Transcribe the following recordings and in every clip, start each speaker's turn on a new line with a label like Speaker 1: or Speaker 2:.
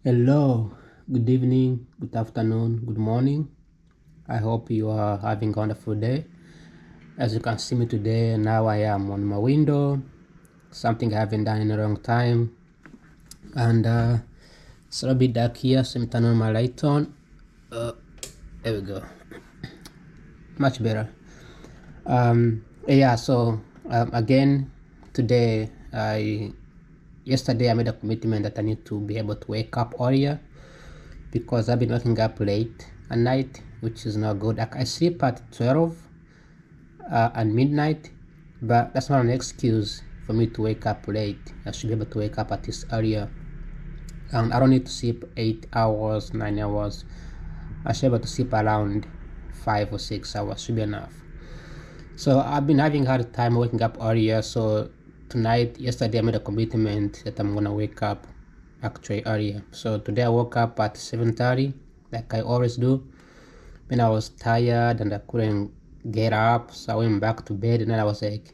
Speaker 1: Hello, good evening, good afternoon, good morning. I hope you are having a wonderful day. As you can see me today, now I am on my window, something I haven't done in a long time. And it's a little bit dark here, so I'm turning on my light on. There we go, much better. Yeah, so again, today, yesterday I made a commitment that I need to be able to wake up earlier because I've been waking up late at night, which is not good. I sleep at 12 and midnight, but that's not an excuse for me to wake up late. I should be able to wake up at least earlier. I don't need to sleep 8 hours, 9 hours. I should be able to sleep around 5 or 6 hours, should be enough. So I've been having a hard time waking up earlier. So yesterday I made a commitment that I'm gonna wake up actually earlier. So today I woke up at 7:30, like I always do. When I was tired and I couldn't get up, so I went back to bed, and then I was like,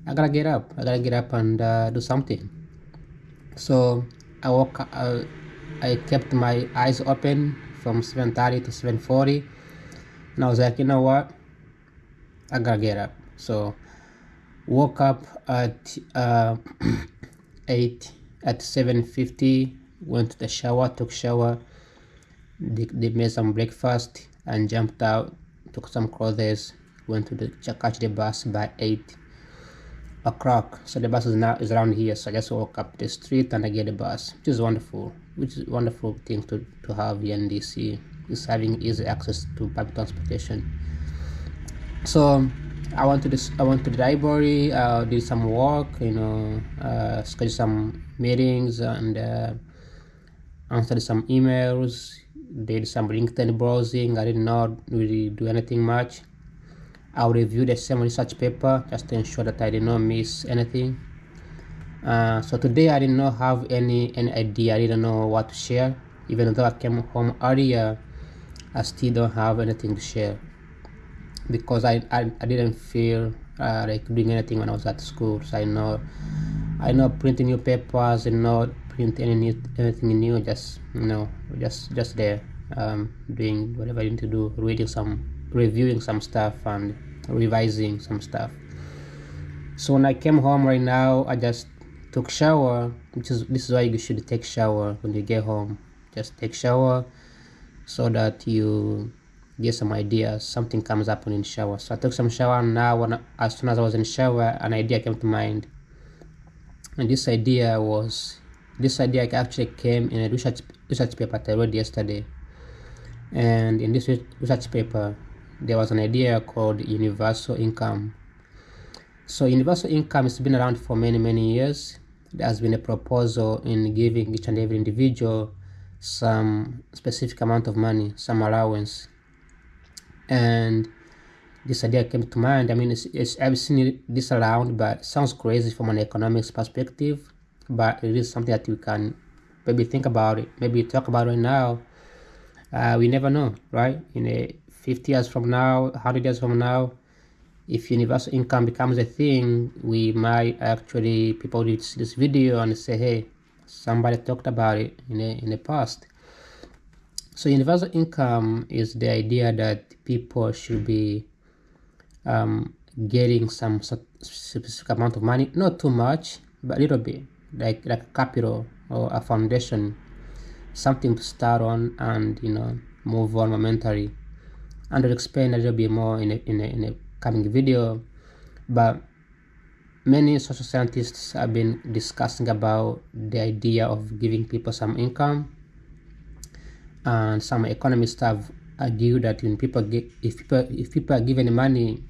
Speaker 1: I gotta get up. I gotta get up and do something. So I woke up. I kept my eyes open from 7:30 to 7:40, and I was like, you know what? I gotta get up. So woke up at 8 at 7:50. Went to the shower, took shower. They made some breakfast and jumped out, took some clothes, went to catch the bus by 8 o'clock. So the bus is around here. So I just walk up the street and I get the bus, which is wonderful. Which is a wonderful thing to have here in DC, is having easy access to public transportation. So I went to the library, did some work, scheduled some meetings and answered some emails, did some LinkedIn browsing. I did not really do anything much. I'll review the same research paper just to ensure that I did not miss anything. So today I did not have any idea. I didn't know what to share. Even though I came home earlier, I still don't have anything to share because I didn't feel like doing anything when I was at school. So I know printing new papers and not print anything new. Just just there, doing whatever I need to do, reviewing some stuff and revising some stuff. So when I came home right now, I just took shower, this is why you should take shower when you get home. Just take shower so that you get some ideas. Something comes up when in shower. So I took some shower, and now as soon as I was in shower, an idea came to mind. And this idea actually came in a research paper that I read yesterday. And in this research paper, there was an idea called universal income. So universal income has been around for many years. There has been a proposal in giving each and every individual some specific amount of money, some allowance. And this idea came to mind. I mean, I've seen this around, but it sounds crazy from an economics perspective. But it is something that we can maybe think about it, maybe talk about it now. We never know, right? In 50 years from now, 100 years from now, if universal income becomes a thing, we might actually, people will see this video and say, hey, somebody talked about it in the past. So universal income is the idea that people should be getting some specific amount of money, not too much, but a little bit, like capital or a foundation, something to start on and move on momentarily. And I'll explain a little bit more in a coming video. But many social scientists have been discussing about the idea of giving people some income, and some economists have argued that when if people are given money,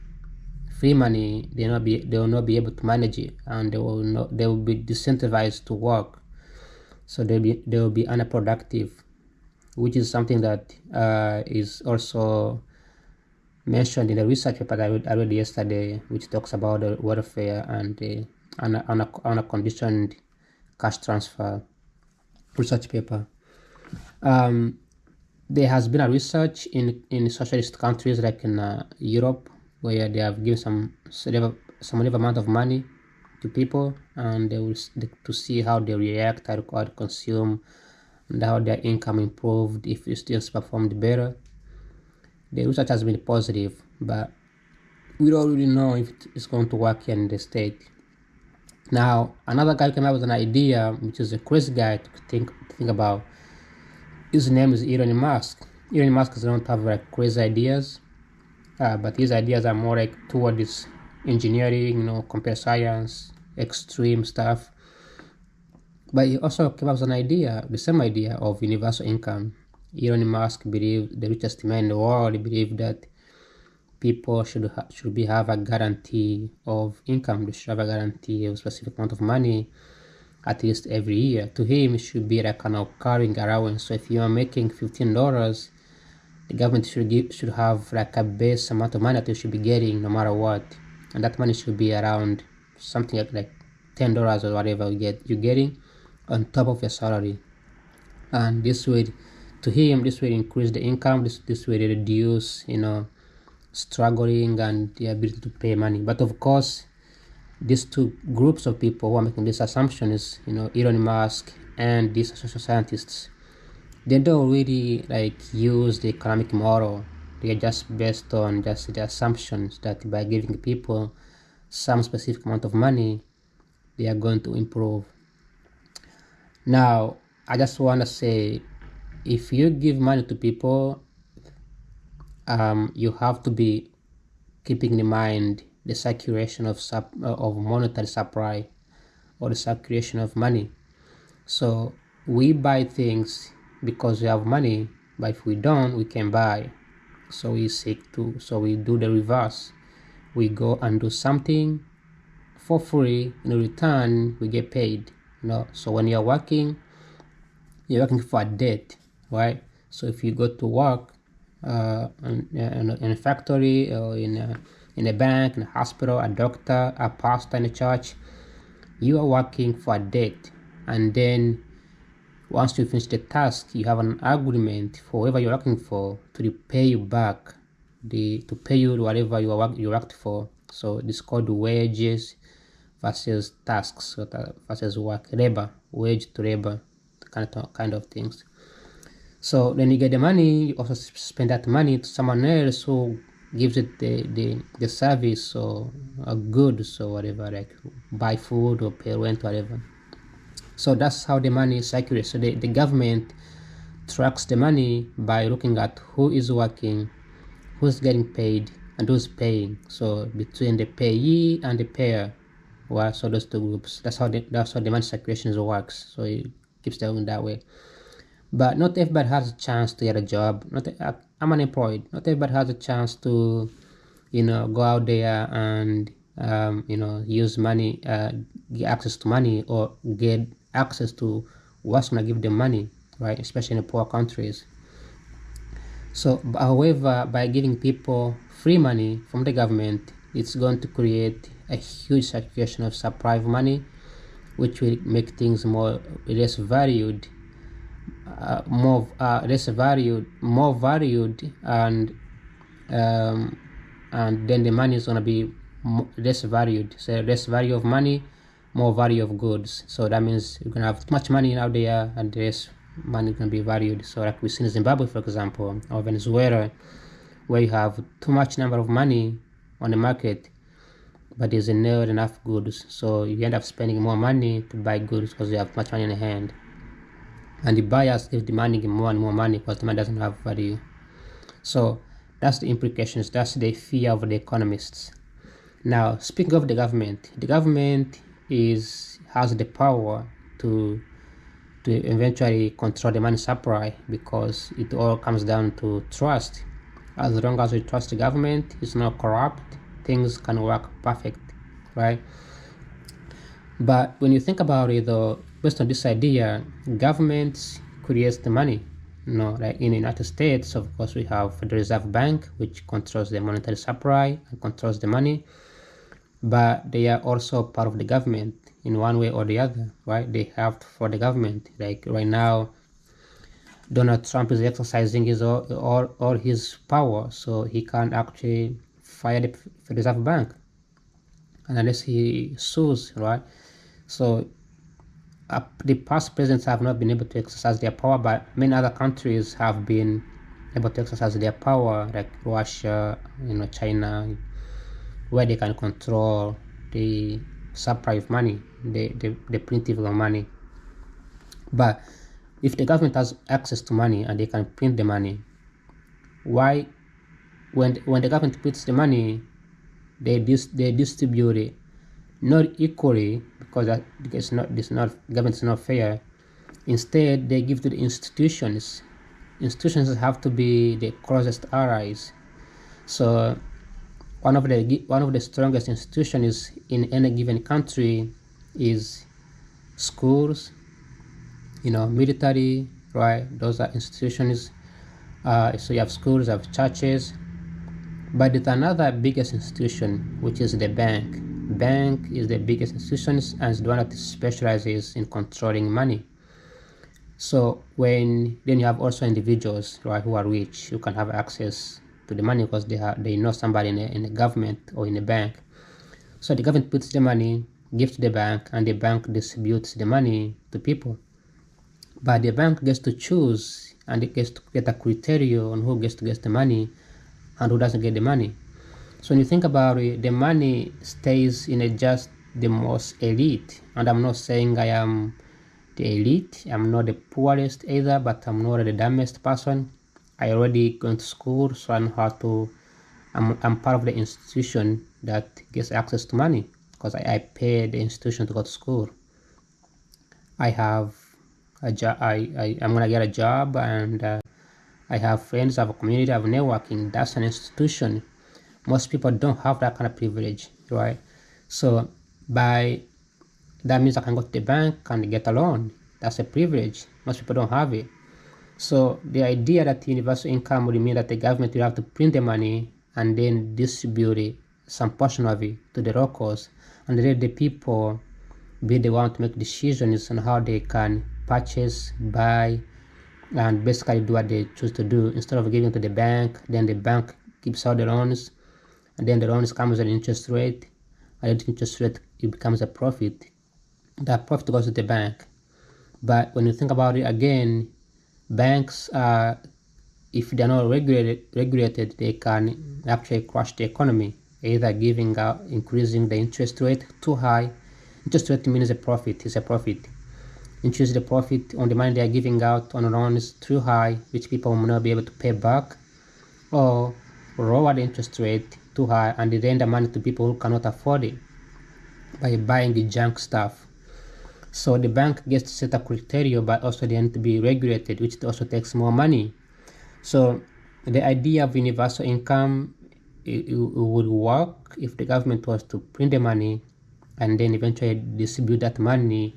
Speaker 1: free money, they will not be able to manage it, and they will be disincentivized to work. So they will be unproductive, which is something that is also mentioned in the research paper that I read yesterday, which talks about the welfare and the unconditioned cash transfer research paper. There has been a research in socialist countries like in Europe, where they have given some amount of money to people, and they will to see how they react, how to consume, and how their income improved if students performed better. The research has been positive, but we don't really know if it's going to work here in the state. Now, another guy came up with an idea, which is a crazy guy to think about. His name is Elon Musk. Elon Musk doesn't have like crazy ideas, but his ideas are more like towards engineering, computer science, extreme stuff. But he also came up with an idea, the same idea of universal income. Elon Musk believed, the richest man in the world, believed that people should have a guarantee of income. They should have a guarantee of a specific amount of money at least every year. To him, it should be like an occurring allowance. So if you are making $15, the government should have like a base amount of money that you should be getting no matter what, and that money should be around something like $10 or whatever you're getting on top of your salary. And this would, to him, this will increase the income. This will reduce struggling and the ability to pay money. But of course, these two groups of people who are making this assumption is Elon Musk and these social scientists. They don't really use the economic model. They are just based on just the assumptions that by giving people some specific amount of money, they are going to improve. Now, I just want to say, if you give money to people, you have to be keeping in mind the circulation of monetary supply, or the circulation of money. So we buy things because we have money, but if we don't, we can buy. So we do the reverse. We go and do something for free. In return, we get paid. So when you're working for a debt, right? So if you go to work in a factory, or in a bank, in a hospital, a doctor, a pastor in a church, you are working for a debt. And then once you finish the task, you have an agreement for whoever you're working for to repay you back, to pay you whatever you worked for. So this is called wages versus tasks, versus work, labor, wage to labor, kind of things. So then you get the money, you also spend that money to someone else who gives it the service or a goods or whatever, like buy food or pay rent, whatever. So that's how the money circulates. So the government tracks the money by looking at who is working, who's getting paid, and who's paying. So between the payee and the payer, so those two groups. That's how the money circulation works. So it keeps going that way. But not everybody has a chance to get a job. I'm unemployed. Not everybody has a chance to, go out there and use money, get access to money, or get access to what's gonna give them money, right? Especially in the poor countries. So, however, by giving people free money from the government, it's going to create a huge circulation of supply of money, which will make things less valued, and then the money is gonna be less valued. So less value of money, more value of goods. So that means you're gonna have too much money out there, and less money is gonna be valued. So like we see in Zimbabwe, for example, or Venezuela, where you have too much number of money on the market, but there's not enough goods. So you end up spending more money to buy goods because you have too much money in the hand. And the buyers keep demanding more and more money because the money doesn't have value. So that's the implications. That's the fear of the economists. Now, speaking of the government has the power to eventually control the money supply, because it all comes down to trust. As long as we trust the government, it's not corrupt, things can work perfect, right? But when you think about it, though, based on this idea, governments creates the money. Like in the United States, of course, we have the Reserve Bank, which controls the monetary supply and controls the money. But they are also part of the government in one way or the other, right? They have for the government. Like right now, Donald Trump is exercising all his power, so he can't actually fire the Reserve Bank unless he sues, right? So the past presidents have not been able to exercise their power, but many other countries have been able to exercise their power, like Russia, China, where they can control the supply of money, the printing of money. But if the government has access to money and they can print the money, why, when the government prints the money, they distribute it not equally, because government is not fair. Instead, they give to the institutions. Institutions have to be the closest allies. So one of the strongest institutions in any given country is schools, military, right? Those are institutions. So you have schools, you have churches, but there's another biggest institution, which is the bank. Bank is the biggest institution and is the one that specializes in controlling money. So then you have also individuals, right, who are rich, who can have access to the money because they know somebody in the government or in the bank. So the government puts the money, gives to the bank, and the bank distributes the money to people. But the bank gets to choose, and it gets to get a criteria on who gets to get the money and who doesn't get the money. So when you think about it, the money stays in just the most elite. And I'm not saying I am the elite. I'm not the poorest either, but I'm not the dumbest person. I already gone to school, so I know how to. I'm part of the institution that gets access to money because I pay the institution to go to school. I have a job. I'm gonna get a job, and I have friends, I have a community, I have networking. That's an institution. Most people don't have that kind of privilege, right? So that means I can go to the bank and get a loan. That's a privilege. Most people don't have it. So the idea that universal income would mean that the government will have to print the money and then distribute it, some portion of it, to the locals, and let the people be the one to make decisions on how they can purchase, buy, and basically do what they choose to do. Instead of giving to the bank, then the bank keeps all the loans, and then the loans comes at an interest rate, and the interest rate, it becomes a profit. That profit goes to the bank. But when you think about it again, banks are, if they're not regulated, they can actually crush the economy, either giving out, increasing the interest rate too high. Interest rate means a profit, is a profit. Increase the profit on the money they are giving out on loans too high, which people will not be able to pay back, or lower the interest rate too high and they lend the money to people who cannot afford it by buying the junk stuff. So the bank gets to set a criteria, but also they need to be regulated, which also takes more money. So the idea of universal income, it would work if the government was to print the money and then eventually distribute that money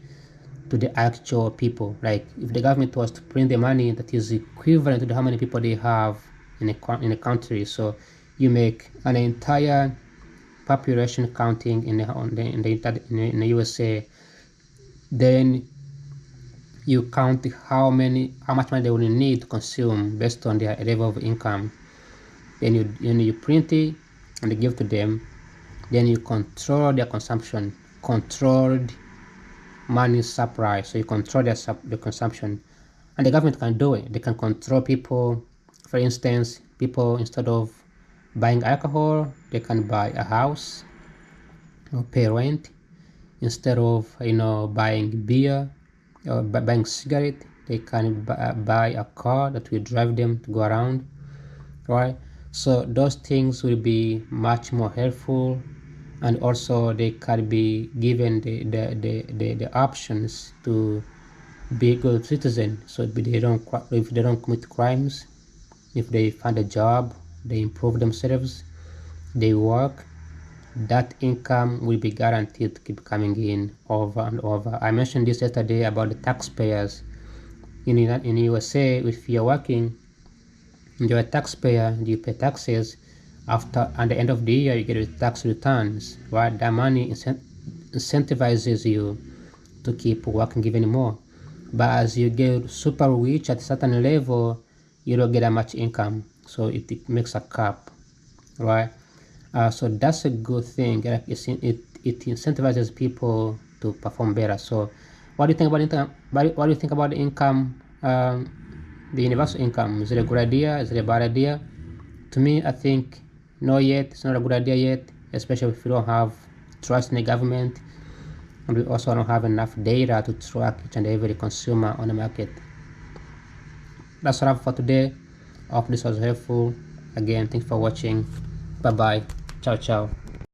Speaker 1: to the actual people. Like if the government was to print the money that is equivalent to how many people they have in a country. So you make an entire population counting in the USA, then you count how much money they will need to consume based on their level of income. Then you print it and you give to them. Then you control their consumption, controlled money supply. So you control the consumption, and the government can do it. They can control people. For instance, people, instead of buying alcohol, they can buy a house or pay rent. Instead of buying beer or buying cigarette, they can buy a car that will drive them to go around, right? So those things will be much more helpful, and also they can be given the options to be good citizens. So if they don't commit crimes, if they find a job, they improve themselves, they work, that income will be guaranteed to keep coming in over and over. I mentioned this yesterday about the taxpayers in USA. If you're working, you're a taxpayer, you pay taxes. At the end of the year, you get your tax returns, right? That money incentivizes you to keep working even more. But as you get super rich at a certain level, you don't get that much income, so it makes a cap, right? So that's a good thing. It incentivizes people to perform better. So What do you think about income? What do you think about the income, the universal income? Is it a good idea? Is it a bad idea? To me, I think no yet. It's not a good idea yet, especially if you don't have trust in the government, and we also don't have enough data to track each and every consumer on the market. That's all I have for today. I hope this was helpful. Again, thanks for watching. Bye bye. Ciao ciao.